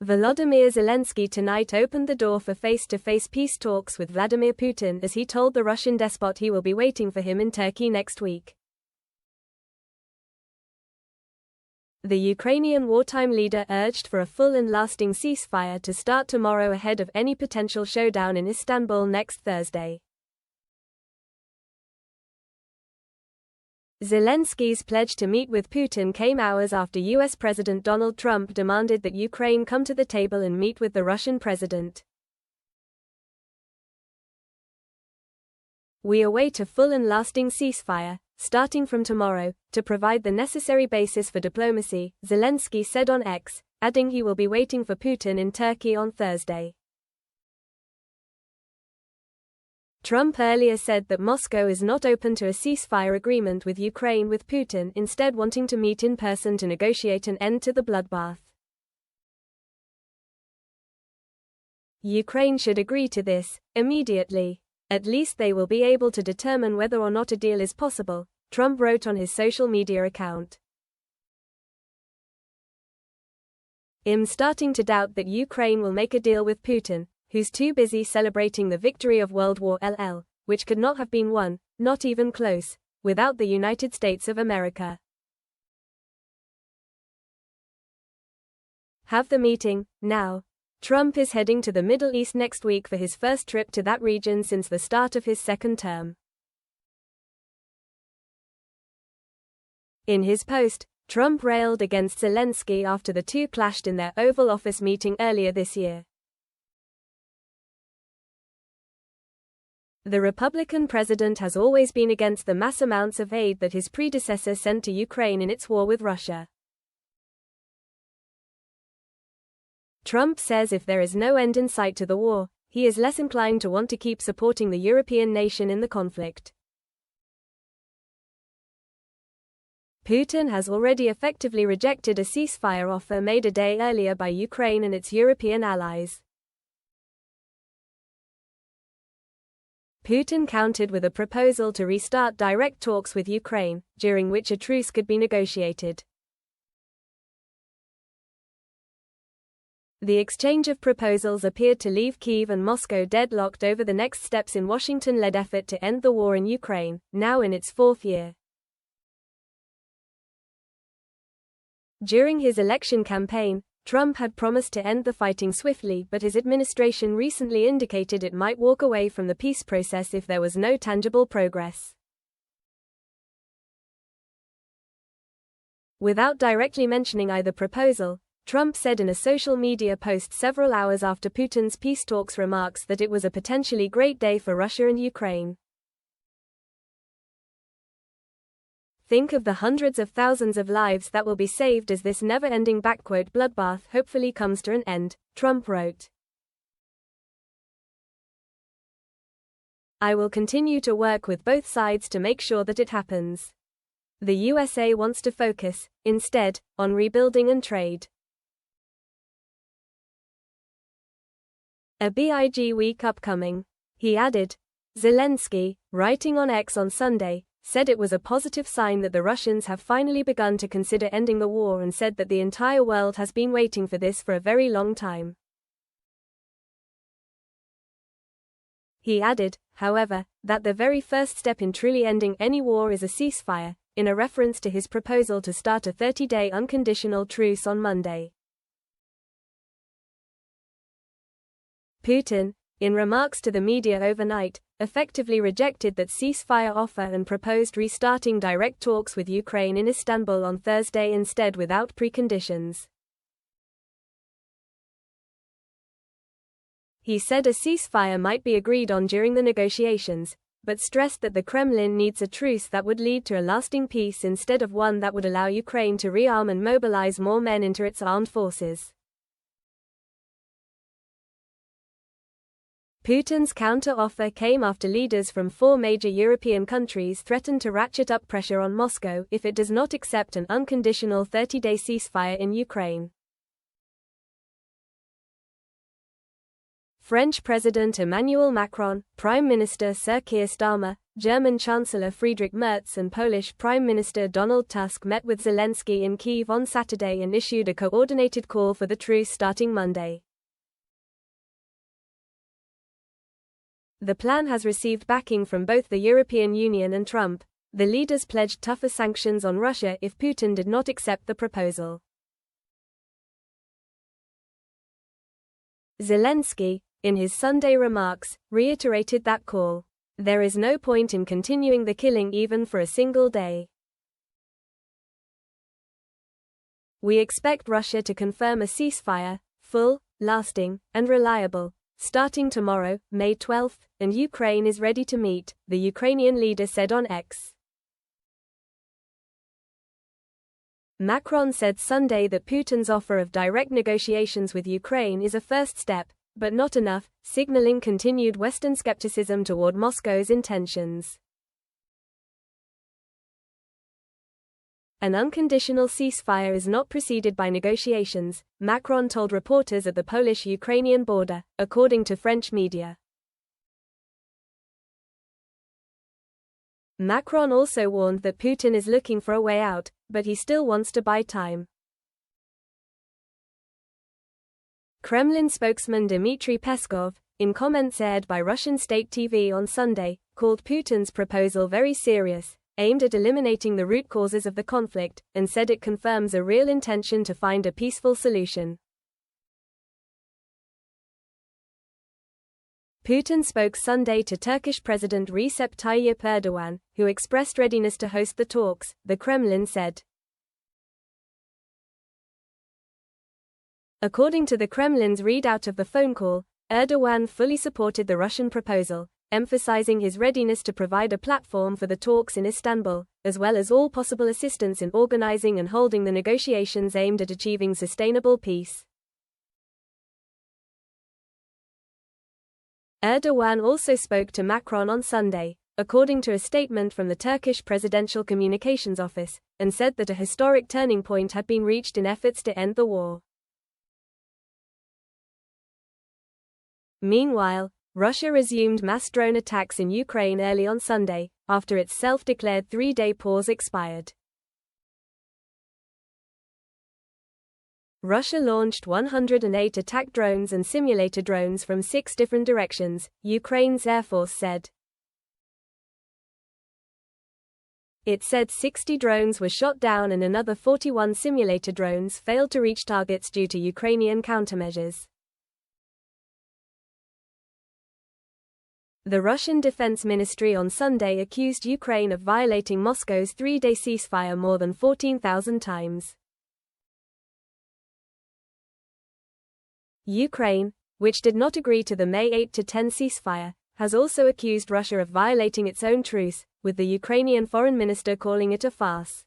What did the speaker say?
Volodymyr Zelensky tonight opened the door for face-to-face peace talks with Vladimir Putin as he told the Russian despot he will be waiting for him in Turkey next week. The Ukrainian wartime leader urged for a full and lasting ceasefire to start tomorrow ahead of any potential showdown in Istanbul next Thursday. Zelensky's pledge to meet with Putin came hours after US President Donald Trump demanded that Ukraine come to the table and meet with the Russian president. "We await a full and lasting ceasefire, starting from tomorrow, to provide the necessary basis for diplomacy," Zelensky said on X, adding he will be waiting for Putin in Turkey on Thursday. Trump earlier said that Moscow is not open to a ceasefire agreement with Ukraine, with Putin instead wanting to meet in person to negotiate an end to the bloodbath. "Ukraine should agree to this, immediately. At least they will be able to determine whether or not a deal is possible," Trump wrote on his social media account. "I'm starting to doubt that Ukraine will make a deal with Putin, who's too busy celebrating the victory of World War II, which could not have been won, not even close, without the United States of America. Have the meeting, now." Trump is heading to the Middle East next week for his first trip to that region since the start of his second term. In his post, Trump railed against Zelensky after the two clashed in their Oval Office meeting earlier this year. The Republican president has always been against the mass amounts of aid that his predecessor sent to Ukraine in its war with Russia. Trump says if there is no end in sight to the war, he is less inclined to want to keep supporting the European nation in the conflict. Putin has already effectively rejected a ceasefire offer made a day earlier by Ukraine and its European allies. Putin countered with a proposal to restart direct talks with Ukraine, during which a truce could be negotiated. The exchange of proposals appeared to leave Kyiv and Moscow deadlocked over the next steps in Washington-led effort to end the war in Ukraine, now in its fourth year. During his election campaign, Trump had promised to end the fighting swiftly, but his administration recently indicated it might walk away from the peace process if there was no tangible progress. Without directly mentioning either proposal, Trump said in a social media post several hours after Putin's peace talks remarks that it was a potentially great day for Russia and Ukraine. "Think of the hundreds of thousands of lives that will be saved as this never-ending bloodbath hopefully comes to an end," Trump wrote. "I will continue to work with both sides to make sure that it happens. The USA wants to focus, instead, on rebuilding and trade. A big week upcoming," he added. Zelensky, writing on X on Sunday, said it was a positive sign that the Russians have finally begun to consider ending the war and said that the entire world has been waiting for this for a very long time. He added, however, that the very first step in truly ending any war is a ceasefire, in a reference to his proposal to start a 30-day unconditional truce on Monday. Putin, in remarks to the media overnight, effectively rejected that ceasefire offer and proposed restarting direct talks with Ukraine in Istanbul on Thursday instead without preconditions. He said a ceasefire might be agreed on during the negotiations, but stressed that the Kremlin needs a truce that would lead to a lasting peace instead of one that would allow Ukraine to rearm and mobilize more men into its armed forces. Putin's counter-offer came after leaders from 4 major European countries threatened to ratchet up pressure on Moscow if it does not accept an unconditional 30-day ceasefire in Ukraine. French President Emmanuel Macron, Prime Minister Sir Keir Starmer, German Chancellor Friedrich Merz and Polish Prime Minister Donald Tusk met with Zelensky in Kyiv on Saturday and issued a coordinated call for the truce starting Monday. The plan has received backing from both the European Union and Trump. The leaders pledged tougher sanctions on Russia if Putin did not accept the proposal. Zelensky, in his Sunday remarks, reiterated that call. There is no point in continuing the killing even for a single day. We expect Russia to confirm a ceasefire, full, lasting, and reliable, starting tomorrow, May 12, and Ukraine is ready to meet, the Ukrainian leader said on X. Macron said Sunday that Putin's offer of direct negotiations with Ukraine is a first step, but not enough, signaling continued Western skepticism toward Moscow's intentions. An unconditional ceasefire is not preceded by negotiations, Macron told reporters at the Polish-Ukrainian border, according to French media. Macron also warned that Putin is looking for a way out, but he still wants to buy time. Kremlin spokesman Dmitry Peskov, in comments aired by Russian state TV on Sunday, called Putin's proposal very serious, aimed at eliminating the root causes of the conflict, and said it confirms a real intention to find a peaceful solution. Putin spoke Sunday to Turkish President Recep Tayyip Erdogan, who expressed readiness to host the talks, the Kremlin said. According to the Kremlin's readout of the phone call, Erdogan fully supported the Russian proposal, emphasizing his readiness to provide a platform for the talks in Istanbul, as well as all possible assistance in organizing and holding the negotiations aimed at achieving sustainable peace. Erdogan also spoke to Macron on Sunday, according to a statement from the Turkish Presidential Communications Office, and said that a historic turning point had been reached in efforts to end the war. Meanwhile, Russia resumed mass drone attacks in Ukraine early on Sunday, after its self-declared three-day pause expired. Russia launched 108 attack drones and simulator drones from 6 different directions, Ukraine's Air Force said. It said 60 drones were shot down and another 41 simulator drones failed to reach targets due to Ukrainian countermeasures. The Russian Defense Ministry on Sunday accused Ukraine of violating Moscow's three-day ceasefire more than 14,000 times. Ukraine, which did not agree to the May 8-10 ceasefire, has also accused Russia of violating its own truce, with the Ukrainian foreign minister calling it a farce.